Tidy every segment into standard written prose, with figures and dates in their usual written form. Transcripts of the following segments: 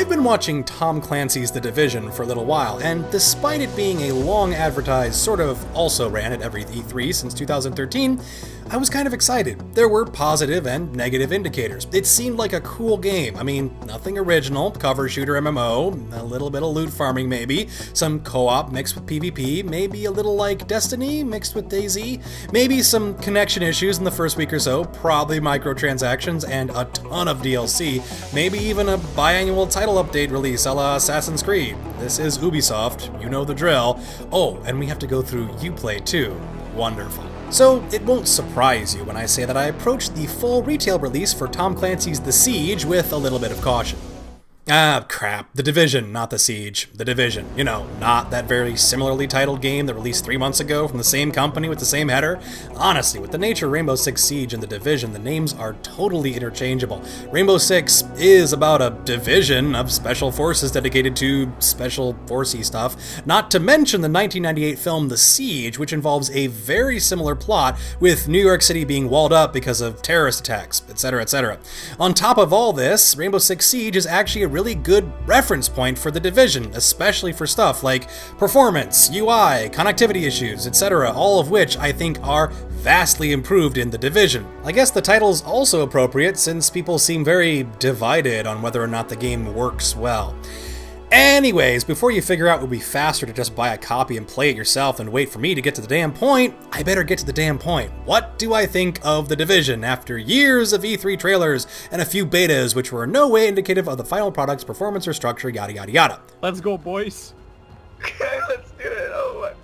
I've been watching Tom Clancy's The Division for a little while, and despite it being a long advertised, sort of also ran at every E3 since 2013, I was kind of excited. There were positive and negative indicators. It seemed like a cool game. I mean, nothing original, cover shooter MMO, a little bit of loot farming maybe, some co-op mixed with PvP, maybe a little like Destiny mixed with Dayz, maybe some connection issues in the first week or so, probably microtransactions, and a ton of DLC, maybe even a biannual title update release a la Assassin's Creed. This is Ubisoft, you know the drill. Oh, and we have to go through Uplay too. Wonderful. So, it won't surprise you when I say that I approached the full retail release for Tom Clancy's The Siege with a little bit of caution. Ah, crap. The Division, not The Siege. The Division. You know, not that very similarly titled game that released 3 months ago from the same company with the same header. Honestly, with the nature of Rainbow Six Siege and The Division, the names are totally interchangeable. Rainbow Six is about a division of special forces dedicated to special forcey stuff, not to mention the 1998 film The Siege, which involves a very similar plot with New York City being walled up because of terrorist attacks, etc., etc. On top of all this, Rainbow Six Siege is actually a really good reference point for The Division, especially for stuff like performance, UI, connectivity issues, etc., all of which I think are vastly improved in The Division. I guess the title's also appropriate since people seem very divided on whether or not the game works well. Anyways, before you figure out it would be faster to just buy a copy and play it yourself than wait for me to get to the damn point, I better get to the damn point. What do I think of The Division after years of E3 trailers and a few betas which were in no way indicative of the final product's performance or structure, yada yada yada? Let's go, boys. Okay, let's do it.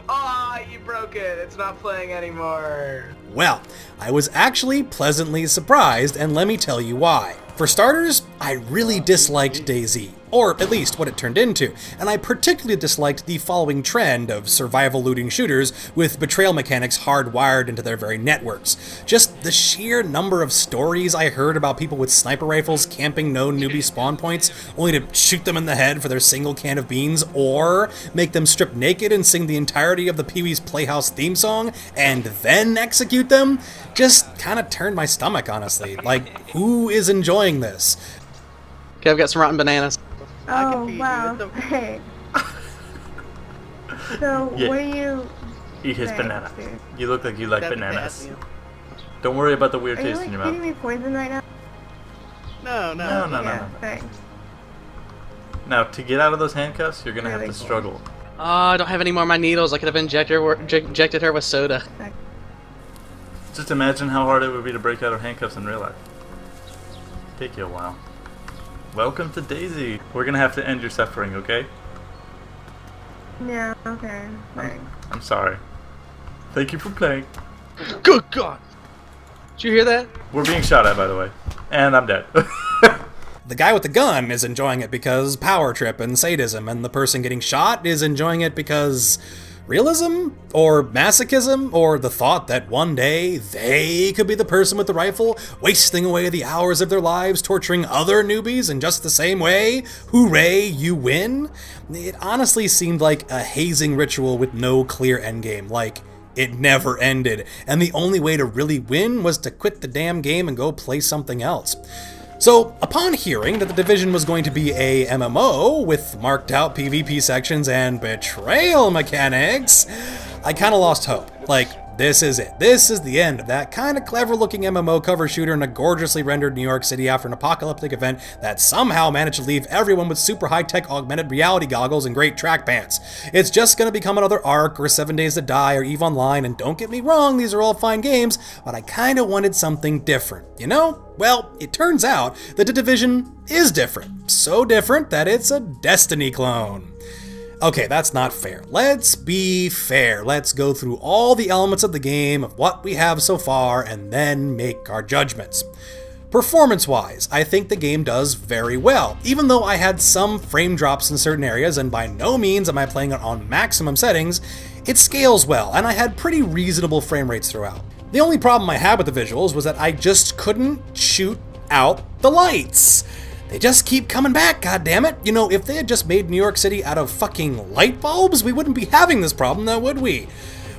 Oh, you broke it. It's not playing anymore. Well, I was actually pleasantly surprised, and let me tell you why. For starters, I really disliked Dayz, or at least what it turned into, and I particularly disliked the following trend of survival looting shooters with betrayal mechanics hardwired into their very networks. Just the sheer number of stories I heard about people with sniper rifles camping no newbie spawn points only to shoot them in the head for their single can of beans, or make them strip naked and sing the entirety of the Pee-wee's Playhouse theme song and then execute them, just kind of turned my stomach, honestly. Like, who is enjoying this? Okay, I've got some rotten bananas. Oh, wow. Hey. So, Yeah. what do you... Eat his Thanks, banana. dude. You look like you like That'd be bananas. bad. Don't worry about the weird Are you, taste like, in your feeding mouth. me poison right now? No, No, no. Yeah, thanks. Now, to get out of those handcuffs, you're gonna have Really to cool. struggle. Oh, I don't have any more of my needles. I could have injected her with soda. Thanks. Just imagine how hard it would be to break out of handcuffs in real life. Take you a while. Welcome to Dayz. We're gonna have to end your suffering, okay? Yeah, okay. Thanks. I'm sorry. Thank you for playing. Good God! Did you hear that? We're being shot at, by the way. And I'm dead. The guy with the gun is enjoying it because power trip and sadism, and the person getting shot is enjoying it because realism? Or masochism? Or the thought that one day they could be the person with the rifle, wasting away the hours of their lives torturing other newbies in just the same way? Hooray, you win? It honestly seemed like a hazing ritual with no clear endgame, like it never ended, and the only way to really win was to quit the damn game and go play something else. So, upon hearing that The Division was going to be a MMO with marked out PvP sections and betrayal mechanics, I kinda lost hope. Like, this is it. This is the end of that kinda clever looking MMO cover shooter in a gorgeously rendered New York City after an apocalyptic event that somehow managed to leave everyone with super high-tech augmented reality goggles and great track pants. It's just gonna become another Ark or 7 Days to Die or EVE Online, and don't get me wrong, these are all fine games, but I kinda wanted something different, you know? Well, it turns out that The Division is different. So different that it's a Destiny clone. Okay, that's not fair. Let's be fair. Let's go through all the elements of the game, of what we have so far, and then make our judgments. Performance-wise, I think the game does very well, even though I had some frame drops in certain areas, and by no means am I playing it on maximum settings. It scales well, and I had pretty reasonable frame rates throughout. The only problem I had with the visuals was that I just couldn't shoot out the lights. They just keep coming back, goddammit. You know, if they had just made New York City out of fucking light bulbs, we wouldn't be having this problem, now would we?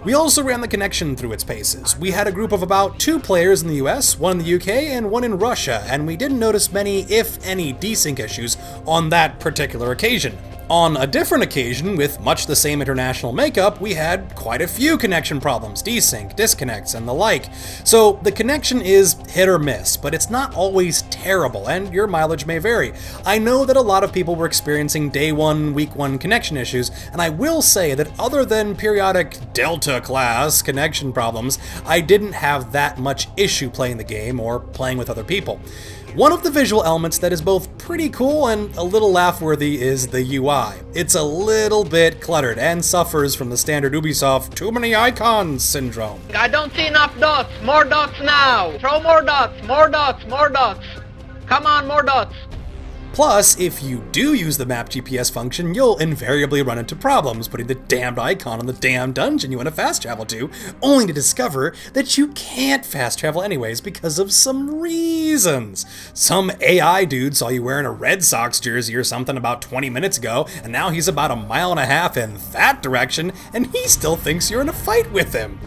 We also ran the connection through its paces. We had a group of about 2 players in the US, 1 in the UK, and 1 in Russia, and we didn't notice many, if any, desync issues on that particular occasion. On a different occasion, with much the same international makeup, we had quite a few connection problems, desync, disconnects, and the like. So the connection is hit or miss, but it's not always terrible, and your mileage may vary. I know that a lot of people were experiencing day 1, week 1 connection issues, and I will say that other than periodic Delta class connection problems, I didn't have that much issue playing the game or playing with other people. One of the visual elements that is both pretty cool and a little laugh-worthy is the UI. It's a little bit cluttered and suffers from the standard Ubisoft too many icons syndrome. I don't see enough dots. More dots now. Throw more dots. More dots. More dots. Come on, more dots. Plus, if you do use the map GPS function, you'll invariably run into problems putting the damned icon on the damn dungeon you want to fast travel to, only to discover that you can't fast travel anyways because of some reasons. Some AI dude saw you wearing a Red Sox jersey or something about 20 minutes ago, and now he's about 1.5 miles in that direction, and he still thinks you're in a fight with him.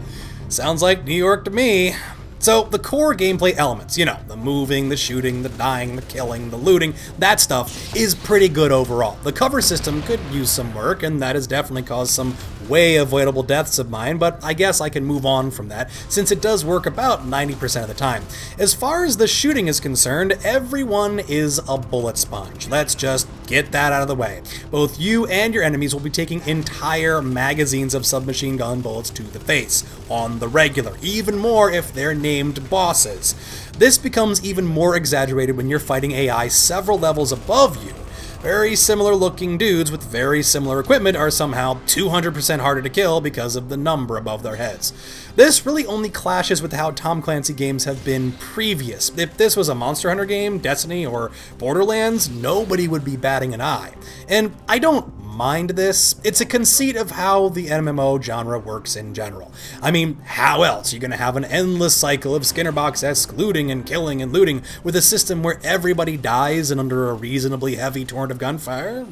Sounds like New York to me. So the core gameplay elements, you know, the moving, the shooting, the dying, the killing, the looting, that stuff is pretty good overall. The cover system could use some work, and that has definitely caused some way avoidable deaths of mine, but I guess I can move on from that, since it does work about 90% of the time. As far as the shooting is concerned, everyone is a bullet sponge. Let's just get that out of the way. Both you and your enemies will be taking entire magazines of submachine gun bullets to the face, on the regular, even more if they're named bosses. This becomes even more exaggerated when you're fighting AI several levels above you. Very similar looking dudes with very similar equipment are somehow 200% harder to kill because of the number above their heads. This really only clashes with how Tom Clancy games have been previous. If this was a Monster Hunter game, Destiny, or Borderlands, nobody would be batting an eye. And I don't mind this. It's a conceit of how the MMO genre works in general. I mean, how else are you going to have an endless cycle of Skinnerbox-esque looting and killing and looting with a system where everybody dies and under a reasonably heavy torrent of gunfire?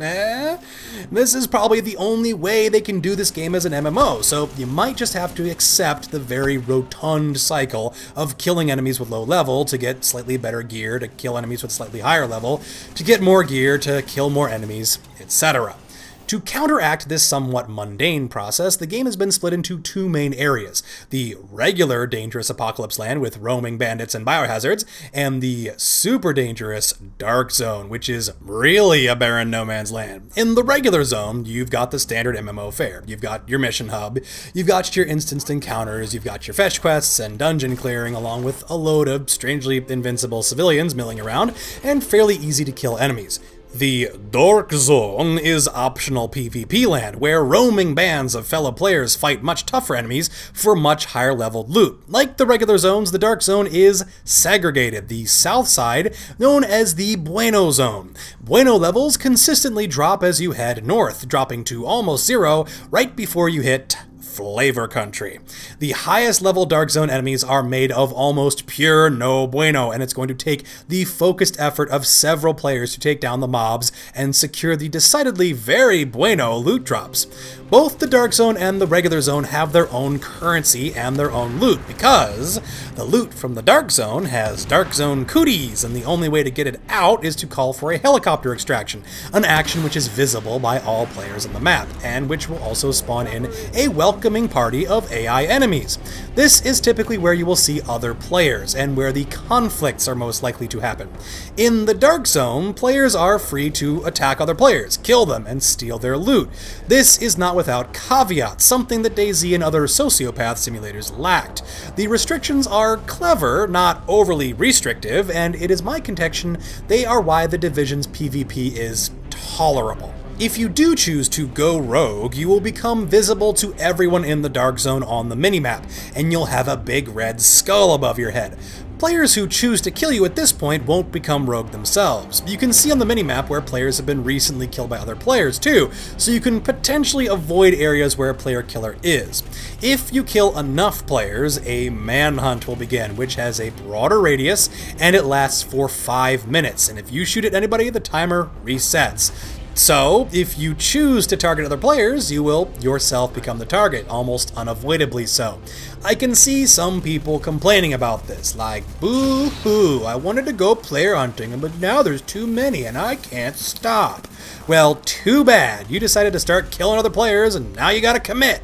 This is probably the only way they can do this game as an MMO, so you might just have to accept the very rotund cycle of killing enemies with low level to get slightly better gear, to kill enemies with slightly higher level, to get more gear, to kill more enemies, etc. To counteract this somewhat mundane process, the game has been split into 2 main areas: the regular dangerous apocalypse land with roaming bandits and biohazards, and the super dangerous dark zone, which is really a barren no man's land. In the regular zone, you've got the standard MMO fare. You've got your mission hub, you've got your instanced encounters, you've got your fetch quests and dungeon clearing, along with a load of strangely invincible civilians milling around, and fairly easy to kill enemies. The Dark Zone is optional PvP land, where roaming bands of fellow players fight much tougher enemies for much higher leveled loot. Like the regular zones, the Dark Zone is segregated, the south side known as the Bueno Zone. Bueno levels consistently drop as you head north, dropping to almost 0 right before you hit Flavor Country. The highest level Dark Zone enemies are made of almost pure no bueno, and it's going to take the focused effort of several players to take down the mobs and secure the decidedly very bueno loot drops. Both the Dark Zone and the regular zone have their own currency and their own loot, because the loot from the Dark Zone has Dark Zone cooties, and the only way to get it out is to call for a helicopter extraction, an action which is visible by all players on the map, and which will also spawn in a welcoming party of AI enemies. This is typically where you will see other players, and where the conflicts are most likely to happen. In the Dark Zone, players are free to attack other players, kill them, and steal their loot. This is not without caveats, something that Dayz and other sociopath simulators lacked. The restrictions are clever, not overly restrictive, and it is my contention they are why the Division's PvP is tolerable. If you do choose to go rogue, you will become visible to everyone in the Dark Zone on the minimap, and you'll have a big red skull above your head. Players who choose to kill you at this point won't become rogue themselves. You can see on the minimap where players have been recently killed by other players too, so you can potentially avoid areas where a player killer is. If you kill enough players, a manhunt will begin, which has a broader radius, and it lasts for 5 minutes, and if you shoot at anybody, the timer resets. So, if you choose to target other players, you will yourself become the target, almost unavoidably so. I can see some people complaining about this, like, boo-hoo, I wanted to go player hunting, but now there's too many and I can't stop. Well, too bad. You decided to start killing other players and now you gotta commit.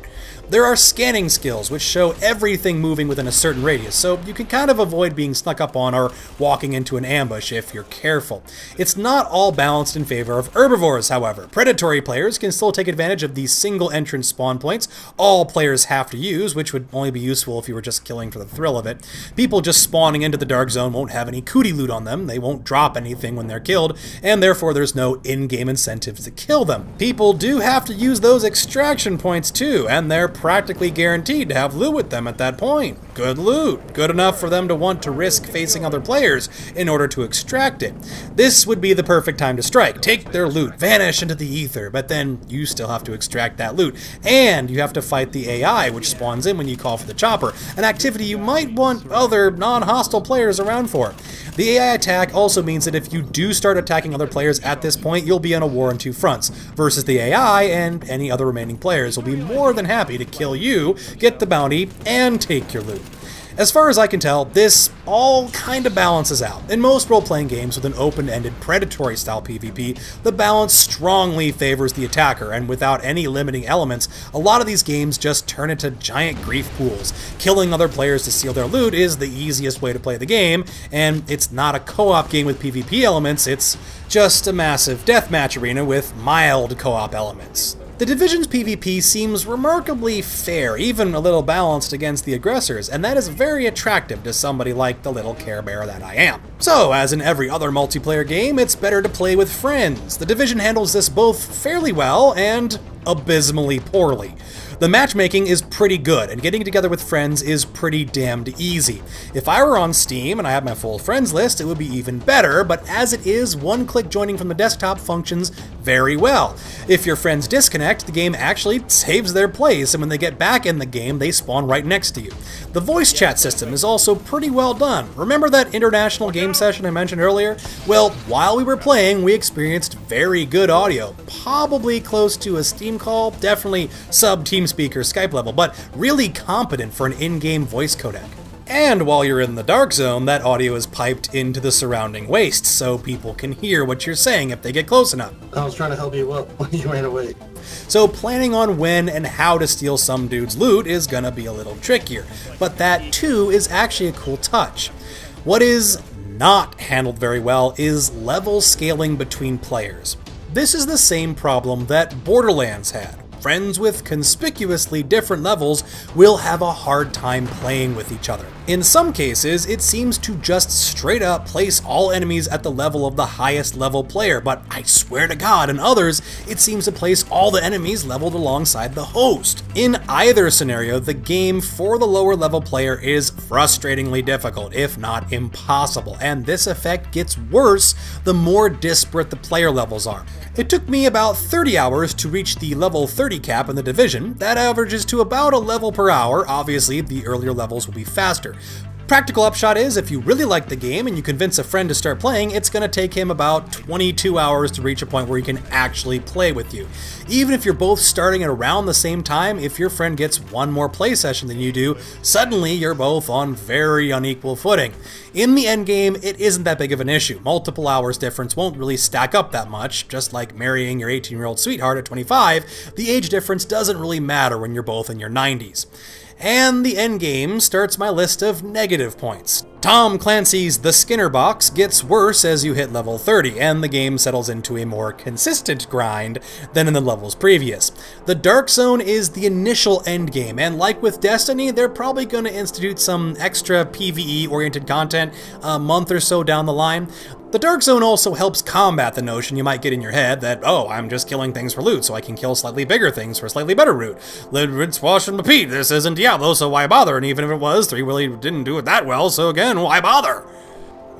There are scanning skills which show everything moving within a certain radius, so you can kind of avoid being snuck up on or walking into an ambush if you're careful. It's not all balanced in favor of herbivores, however. Predatory players can still take advantage of these single entrance spawn points all players have to use, which would only be useful if you were just killing for the thrill of it. People just spawning into the dark zone won't have any cootie loot on them, they won't drop anything when they're killed, and therefore there's no in-game incentives to kill them. People do have to use those extraction points too, and they're practically guaranteed to have loot with them at that point. Good loot. Good enough for them to want to risk facing other players in order to extract it. This would be the perfect time to strike. Take their loot, vanish into the ether, but then you still have to extract that loot. And you have to fight the AI, which spawns in when you call for the chopper, an activity you might want other non-hostile players around for. The AI attack also means that if you do start attacking other players at this point, you'll be on a war on two fronts, versus the AI, and any other remaining players will be more than happy to kill you, get the bounty, and take your loot. As far as I can tell, this all kind of balances out. In most role-playing games with an open-ended predatory style PvP, the balance strongly favors the attacker, and without any limiting elements, a lot of these games just turn into giant grief pools. Killing other players to steal their loot is the easiest way to play the game, and it's not a co-op game with PvP elements, it's just a massive deathmatch arena with mild co-op elements. The Division's PvP seems remarkably fair, even a little balanced against the aggressors, and that is very attractive to somebody like the little Care Bear that I am. So, as in every other multiplayer game, it's better to play with friends. The Division handles this both fairly well and abysmally poorly. The matchmaking is pretty good, and getting together with friends is pretty damned easy. If I were on Steam and I had my full friends list, it would be even better, but as it is, one-click joining from the desktop functions very well. If your friends disconnect, the game actually saves their place, and when they get back in the game, they spawn right next to you. The voice chat system is also pretty well done. Remember that international game session I mentioned earlier? Well, while we were playing, we experienced very good audio, probably close to a Steam call, definitely sub-TeamSpeak or Skype level, but really competent for an in-game voice codec. And while you're in the dark zone, that audio is piped into the surrounding waste, so people can hear what you're saying if they get close enough. I was trying to help you up when you ran away. So planning on when and how to steal some dude's loot is gonna be a little trickier, but that too is actually a cool touch. What is not handled very well is level scaling between players. This is the same problem that Borderlands had. Friends with conspicuously different levels will have a hard time playing with each other. In some cases, it seems to just straight up place all enemies at the level of the highest level player, but I swear to God, in others, it seems to place all the enemies leveled alongside the host. In either scenario, the game for the lower level player is frustratingly difficult, if not impossible, and this effect gets worse the more disparate the player levels are. It took me about 30 hours to reach the level 30 cap in the Division. That averages to about a level per hour. Obviously, the earlier levels will be faster. Practical upshot is, if you really like the game and you convince a friend to start playing, it's going to take him about 22 hours to reach a point where he can actually play with you. Even if you're both starting at around the same time, if your friend gets one more play session than you do, suddenly you're both on very unequal footing. In the endgame, it isn't that big of an issue. Multiple hours difference won't really stack up that much. Just like marrying your 18-year-old sweetheart at 25, the age difference doesn't really matter when you're both in your 90s. And the endgame starts my list of negative points. Tom Clancy's The Skinner Box gets worse as you hit level 30, and the game settles into a more consistent grind than in the levels previous. The Dark Zone is the initial endgame, and like with Destiny, they're probably going to institute some extra PvE-oriented content a month or so down the line. The Dark Zone also helps combat the notion you might get in your head that, oh, I'm just killing things for loot, so I can kill slightly bigger things for slightly better loot. Rinse, wash, and repeat. This isn't Diablo, so why bother? And even if it was, 3 really didn't do it that well, so again, why bother?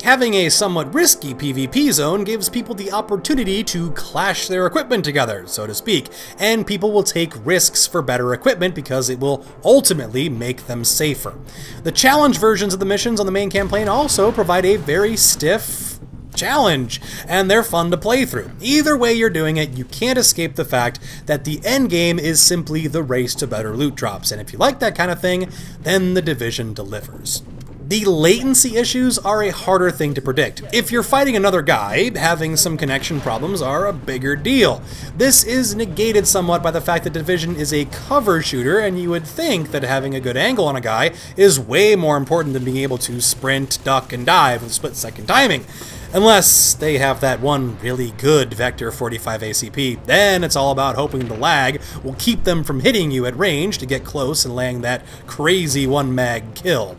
Having a somewhat risky PvP zone gives people the opportunity to clash their equipment together, so to speak, and people will take risks for better equipment because it will ultimately make them safer. The challenge versions of the missions on the main campaign also provide a very stiff challenge, and they're fun to play through. Either way you're doing it, you can't escape the fact that the end game is simply the race to better loot drops, and if you like that kind of thing, then The Division delivers. The latency issues are a harder thing to predict. If you're fighting another guy, having some connection problems are a bigger deal. This is negated somewhat by the fact that Division is a cover shooter, and you would think that having a good angle on a guy is way more important than being able to sprint, duck, and dive with split-second timing. Unless they have that one really good Vector 45 ACP, then it's all about hoping the lag will keep them from hitting you at range to get close and laying that crazy one-mag kill.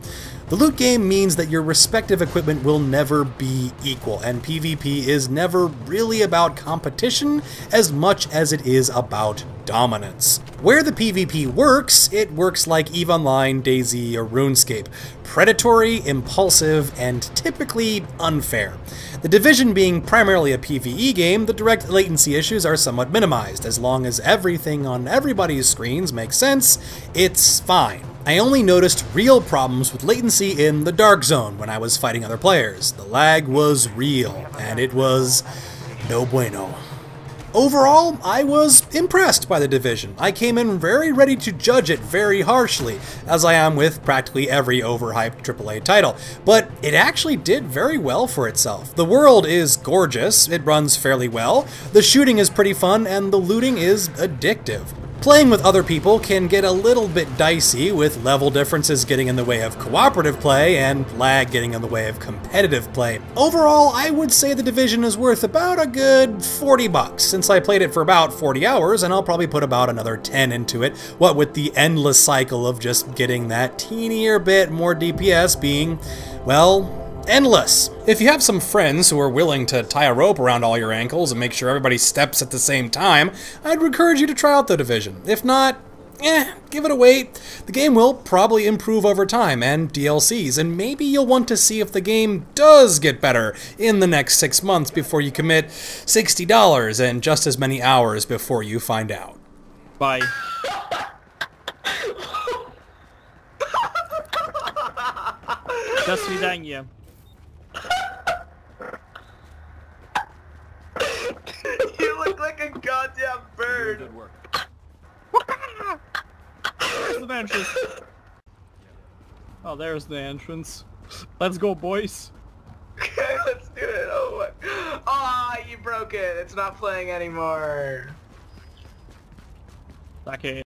The loot game means that your respective equipment will never be equal, and PvP is never really about competition as much as it is about dominance. Where the PvP works, it works like EVE Online, Dayz, or RuneScape. Predatory, impulsive, and typically unfair. The Division being primarily a PvE game, the direct latency issues are somewhat minimized. As long as everything on everybody's screens makes sense, it's fine. I only noticed real problems with latency in the Dark Zone when I was fighting other players. The lag was real, and it was no bueno. Overall, I was impressed by The Division. I came in very ready to judge it very harshly, as I am with practically every overhyped AAA title, but it actually did very well for itself. The world is gorgeous, it runs fairly well, the shooting is pretty fun, and the looting is addictive. Playing with other people can get a little bit dicey, with level differences getting in the way of cooperative play and lag getting in the way of competitive play. Overall, I would say The Division is worth about a good $40, since I played it for about 40 hours, and I'll probably put about another 10 into it, what with the endless cycle of just getting that teenier bit more DPS being, well, endless. If you have some friends who are willing to tie a rope around all your ankles and make sure everybody steps at the same time, I'd encourage you to try out The Division. If not, give it a wait. The game will probably improve over time and DLCs, and maybe you'll want to see if the game does get better in the next 6 months before you commit $60 and just as many hours before you find out. Bye. До свидания. You look like a goddamn bird. Good work. Where's the entrance? Oh, there's the entrance. Let's go, boys. Okay, let's do it. Oh my. Ah, you broke it. It's not playing anymore. Okay.